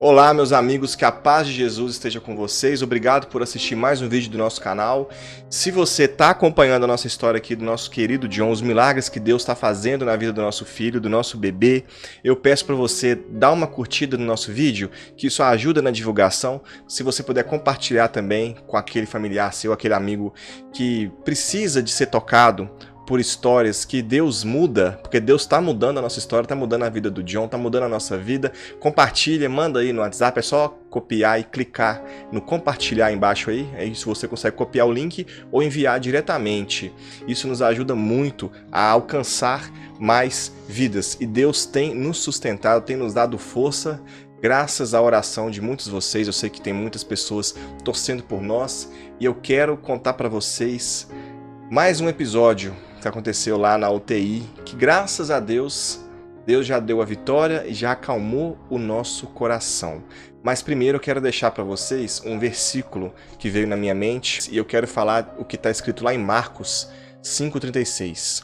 Olá, meus amigos, que a paz de Jesus esteja com vocês. Obrigado por assistir mais um vídeo do nosso canal. Se você está acompanhando a nossa história aqui do nosso querido John, os milagres que Deus está fazendo na vida do nosso filho, do nosso bebê, eu peço para você dar uma curtida no nosso vídeo, que isso ajuda na divulgação. Se você puder compartilhar também com aquele familiar seu, aquele amigo que precisa de ser tocado por histórias que Deus muda, porque Deus está mudando a nossa história, está mudando a vida do John, está mudando a nossa vida. Compartilha, manda aí no WhatsApp, é só copiar e clicar no compartilhar embaixo aí, é isso, você consegue copiar o link ou enviar diretamente. Isso nos ajuda muito a alcançar mais vidas e Deus tem nos sustentado, tem nos dado força. Graças à oração de muitos de vocês, eu sei que tem muitas pessoas torcendo por nós e eu quero contar para vocês mais um episódio que aconteceu lá na UTI, que graças a Deus, Deus já deu a vitória e já acalmou o nosso coração. Mas primeiro eu quero deixar para vocês um versículo que veio na minha mente e eu quero falar o que está escrito lá em Marcos 5,36.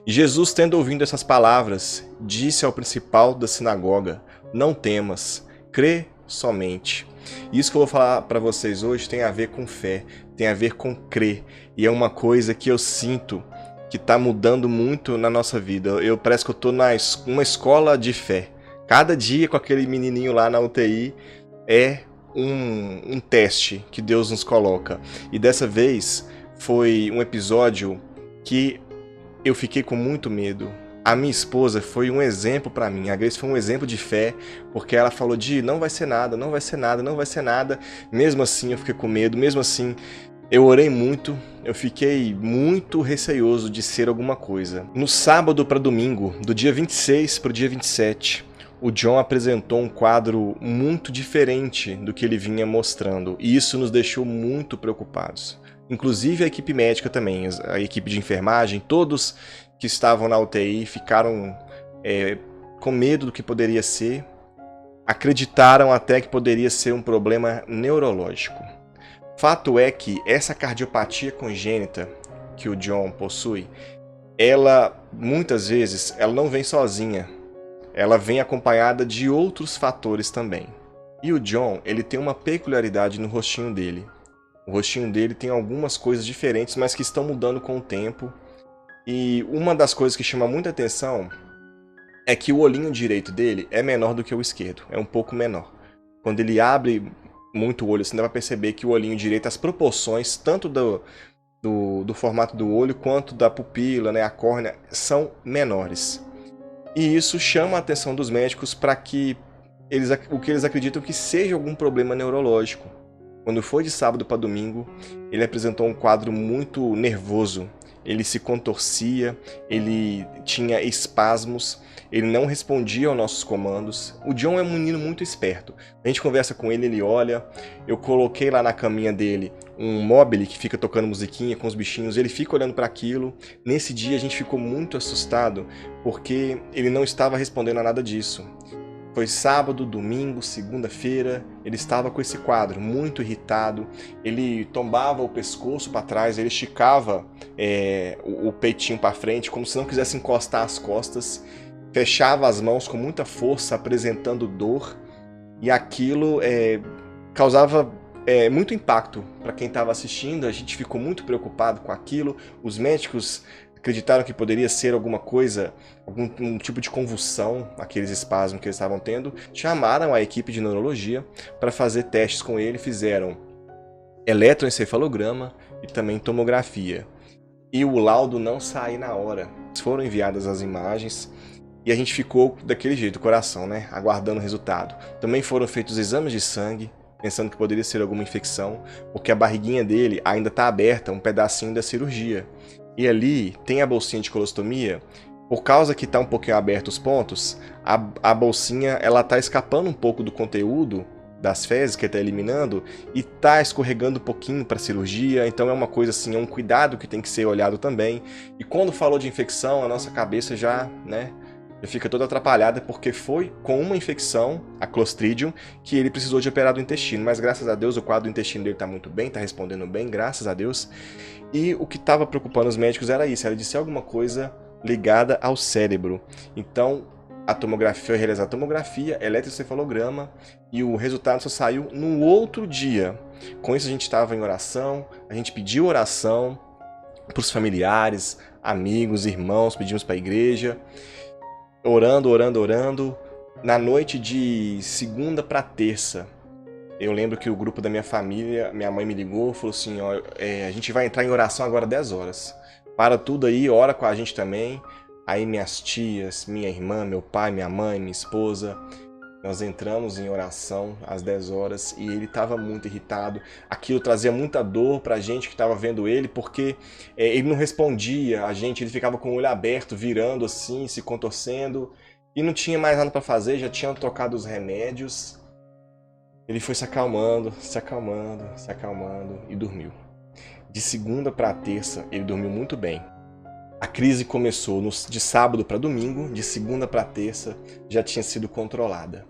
E Jesus, tendo ouvido essas palavras, disse ao principal da sinagoga: não temas, crê somente. Isso que eu vou falar para vocês hoje tem a ver com fé, tem a ver com crer. E é uma coisa que eu sinto que está mudando muito na nossa vida. Parece que eu estou numa escola de fé. Cada dia com aquele menininho lá na UTI é um teste que Deus nos coloca. E dessa vez foi um episódio que eu fiquei com muito medo. A minha esposa foi um exemplo para mim, a Grace foi um exemplo de fé, porque ela falou: Di, não vai ser nada, não vai ser nada, não vai ser nada. Mesmo assim eu fiquei com medo, mesmo assim eu orei muito, eu fiquei muito receoso de ser alguma coisa. No sábado para domingo, do dia 26 para o dia 27, o John apresentou um quadro muito diferente do que ele vinha mostrando, e isso nos deixou muito preocupados. Inclusive a equipe médica também, a equipe de enfermagem, todos que estavam na UTI ficaram com medo do que poderia ser, acreditaram até que poderia ser um problema neurológico. Fato é que essa cardiopatia congênita que o John possui, ela muitas vezes ela não vem sozinha, ela vem acompanhada de outros fatores também. E o John, ele tem uma peculiaridade no rostinho dele. O rostinho dele tem algumas coisas diferentes, mas que estão mudando com o tempo. E uma das coisas que chama muita atenção é que o olhinho direito dele é menor do que o esquerdo, é um pouco menor. Quando ele abre muito o olho, você dá para perceber que o olhinho direito, as proporções, tanto do formato do olho quanto da pupila, né, a córnea, são menores. E isso chama a atenção dos médicos para que o que eles acreditam que seja algum problema neurológico. Quando foi de sábado para domingo, ele apresentou um quadro muito nervoso. Ele se contorcia, ele tinha espasmos, ele não respondia aos nossos comandos. O John é um menino muito esperto. A gente conversa com ele, ele olha. Eu coloquei lá na caminha dele um mobile que fica tocando musiquinha com os bichinhos. Ele fica olhando para aquilo. Nesse dia a gente ficou muito assustado porque ele não estava respondendo a nada disso. Foi sábado, domingo, segunda-feira, ele estava com esse quadro, muito irritado, ele tombava o pescoço para trás, ele esticava o peitinho para frente, como se não quisesse encostar as costas, fechava as mãos com muita força, apresentando dor, e aquilo causava muito impacto para quem estava assistindo. A gente ficou muito preocupado com aquilo, os médicos acreditaram que poderia ser alguma coisa, algum tipo de convulsão, aqueles espasmos que eles estavam tendo. Chamaram a equipe de neurologia para fazer testes com ele, fizeram eletroencefalograma e também tomografia. E o laudo não saiu na hora. Foram enviadas as imagens e a gente ficou daquele jeito, coração, né, aguardando o resultado. Também foram feitos exames de sangue, pensando que poderia ser alguma infecção, porque a barriguinha dele ainda está aberta, um pedacinho da cirurgia. E ali tem a bolsinha de colostomia. Por causa que está um pouquinho aberto os pontos, a bolsinha ela está escapando um pouco do conteúdo das fezes que ele está eliminando e está escorregando um pouquinho para a cirurgia. Então é uma coisa assim, é um cuidado que tem que ser olhado também. E quando falou de infecção, a nossa cabeça já fica toda atrapalhada, porque foi com uma infecção, a Clostridium, que ele precisou de operar do intestino. Mas graças a Deus o quadro do intestino dele está muito bem, está respondendo bem, graças a Deus. E o que estava preocupando os médicos era isso, era de ser alguma coisa ligada ao cérebro. Então a tomografia, foi realizada a tomografia, eletrocefalograma, e o resultado só saiu no outro dia. Com isso a gente estava em oração, a gente pediu oração para os familiares, amigos, irmãos, pedimos para a igreja, orando. Na noite de segunda para terça, eu lembro que o grupo da minha família, minha mãe me ligou, falou assim, ó, a gente vai entrar em oração agora 10 horas. Para tudo aí, ora com a gente também. Aí minhas tias, minha irmã, meu pai, minha mãe, minha esposa, nós entramos em oração às 10 horas e ele estava muito irritado. Aquilo trazia muita dor pra gente que estava vendo ele, porque ele não respondia a gente, ele ficava com o olho aberto, virando assim, se contorcendo, e não tinha mais nada para fazer, já tinham trocado os remédios. Ele foi se acalmando e dormiu. De segunda para terça, ele dormiu muito bem. A crise começou de sábado para domingo, de segunda para terça já tinha sido controlada.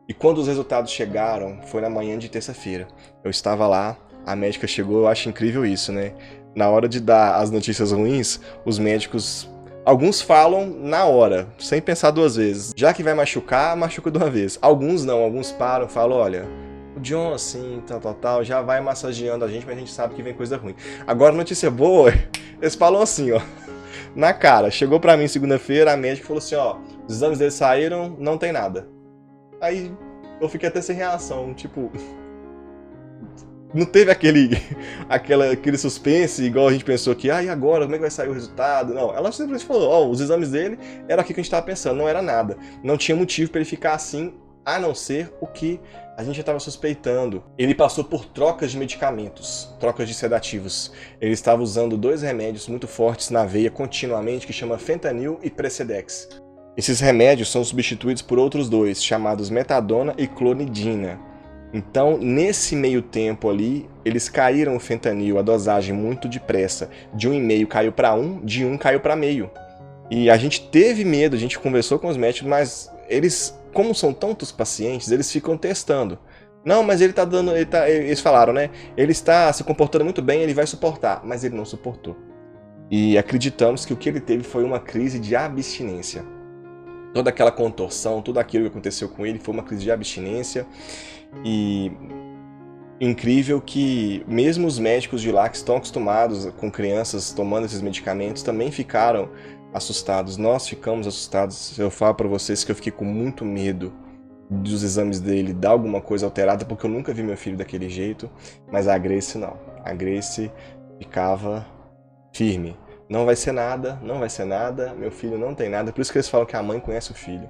E quando os resultados chegaram, foi na manhã de terça-feira. Eu estava lá, a médica chegou, eu acho incrível isso, né? Na hora de dar as notícias ruins, os médicos, alguns falam na hora, sem pensar duas vezes. Já que vai machucar, machuca de uma vez. Alguns não, alguns param, falam, olha, o John assim, tal, já vai massageando a gente, mas a gente sabe que vem coisa ruim. Agora, notícia boa, eles falam assim, ó. Na cara, chegou pra mim segunda-feira, a médica falou assim, ó, os exames dele saíram, não tem nada. Aí eu fiquei até sem reação, tipo, não teve aquele suspense igual a gente pensou que, e agora, como é que vai sair o resultado? Não, ela simplesmente falou, ó, os exames dele era aquilo que a gente tava pensando, não era nada. Não tinha motivo pra ele ficar assim, a não ser o que a gente já estava suspeitando. Ele passou por trocas de medicamentos, trocas de sedativos. Ele estava usando 2 remédios muito fortes na veia continuamente, que chama fentanil e Precedex. Esses remédios são substituídos por outros 2, chamados metadona e clonidina. Então, nesse meio tempo ali, eles caíram o fentanil, a dosagem muito depressa. De 1,5 caiu para 1, de 1 caiu para meio. E a gente teve medo, a gente conversou com os médicos, mas eles, como são tantos pacientes, eles ficam testando. Não, mas ele tá dando, eles falaram, né? Ele está se comportando muito bem, ele vai suportar. Mas ele não suportou. E acreditamos que o que ele teve foi uma crise de abstinência. Toda aquela contorção, tudo aquilo que aconteceu com ele foi uma crise de abstinência. E incrível que mesmo os médicos de lá que estão acostumados com crianças tomando esses medicamentos também ficaram assustados. Nós ficamos assustados. Eu falo para vocês que eu fiquei com muito medo dos exames dele dar alguma coisa alterada, porque eu nunca vi meu filho daquele jeito, mas a Grace não. A Grace ficava firme. Não vai ser nada, não vai ser nada, meu filho não tem nada. Por isso que eles falam que a mãe conhece o filho.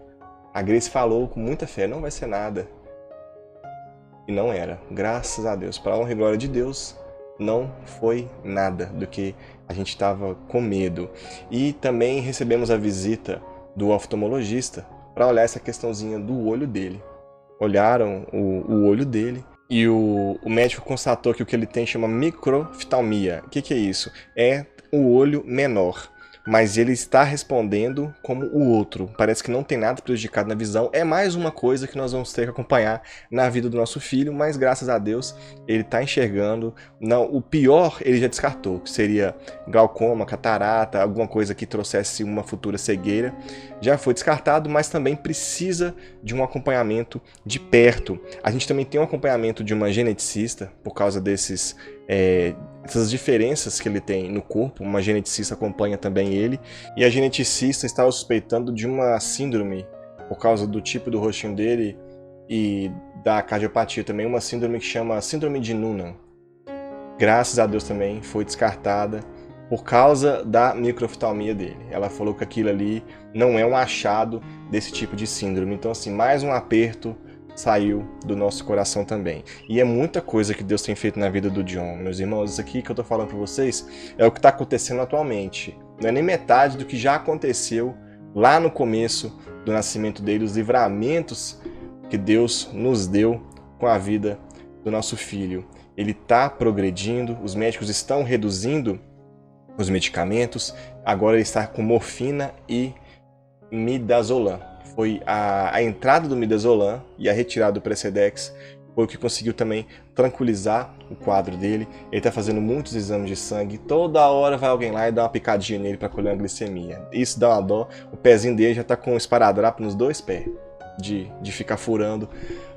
A Grace falou com muita fé, não vai ser nada. E não era. Graças a Deus, para a honra e glória de Deus, não foi nada do que a gente estava com medo. E também recebemos a visita do oftalmologista para olhar essa questãozinha do olho dele. Olharam o olho dele e o médico constatou que o que ele tem chama microftalmia. O que é isso? É o olho menor. Mas ele está respondendo como o outro. Parece que não tem nada prejudicado na visão. É mais uma coisa que nós vamos ter que acompanhar na vida do nosso filho, mas graças a Deus ele está enxergando. Não, o pior ele já descartou, que seria glaucoma, catarata, alguma coisa que trouxesse uma futura cegueira. Já foi descartado, mas também precisa de um acompanhamento de perto. A gente também tem um acompanhamento de uma geneticista por causa essas diferenças que ele tem no corpo. Uma geneticista acompanha também ele, e a geneticista estava suspeitando de uma síndrome por causa do tipo do rostinho dele e da cardiopatia também, uma síndrome que chama síndrome de Noonan. Graças a Deus também foi descartada por causa da microftalmia dele. Ela falou que aquilo ali não é um achado desse tipo de síndrome. Então assim, mais um aperto saiu do nosso coração também. E é muita coisa que Deus tem feito na vida do John. Meus irmãos, isso aqui que eu tô falando para vocês é o que está acontecendo atualmente. Não é nem metade do que já aconteceu lá no começo do nascimento dele, os livramentos que Deus nos deu com a vida do nosso filho. Ele está progredindo, os médicos estão reduzindo os medicamentos, agora ele está com morfina e midazolam. foi a entrada do midazolam e a retirada do Precedex, foi o que conseguiu também tranquilizar o quadro dele. Ele está fazendo muitos exames de sangue, toda hora vai alguém lá e dá uma picadinha nele para colher uma glicemia. Isso dá uma dó, o pezinho dele já está com um esparadrapo nos 2 pés, de ficar furando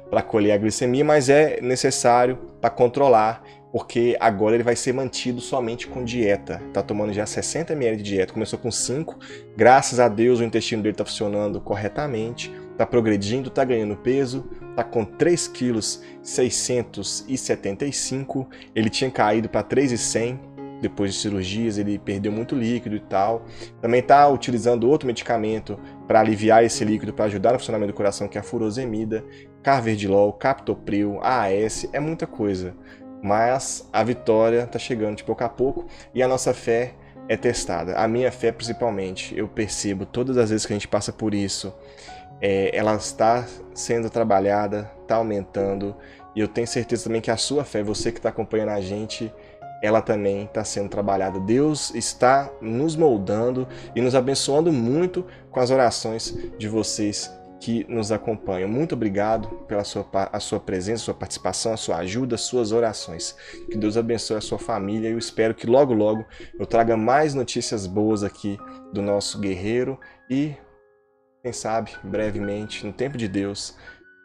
para colher a glicemia, mas é necessário para controlar, porque agora ele vai ser mantido somente com dieta. Está tomando já 60 ml de dieta, começou com 5, graças a Deus o intestino dele está funcionando corretamente, está progredindo, está ganhando peso, está com 3,675 kg, ele tinha caído para 3,100 kg, depois de cirurgias, ele perdeu muito líquido e tal. Também está utilizando outro medicamento para aliviar esse líquido, para ajudar no funcionamento do coração, que é a furosemida, carvedilol, captopril, AAS, é muita coisa. Mas a vitória está chegando de pouco a pouco e a nossa fé é testada. A minha fé, principalmente, eu percebo todas as vezes que a gente passa por isso, ela está sendo trabalhada, está aumentando, e eu tenho certeza também que a sua fé, você que está acompanhando a gente, ela também está sendo trabalhada. Deus está nos moldando e nos abençoando muito com as orações de vocês que nos acompanham. Muito obrigado pela a sua presença, sua participação, a sua ajuda, suas orações. Que Deus abençoe a sua família e eu espero que logo logo eu traga mais notícias boas aqui do nosso guerreiro e, quem sabe, brevemente, no tempo de Deus,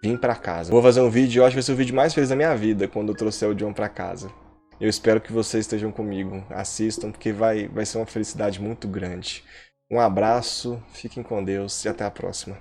vim para casa. Vou fazer um vídeo, eu acho que vai ser o vídeo mais feliz da minha vida quando eu trouxer o John para casa. Eu espero que vocês estejam comigo, assistam, porque vai ser uma felicidade muito grande. Um abraço, fiquem com Deus e até a próxima.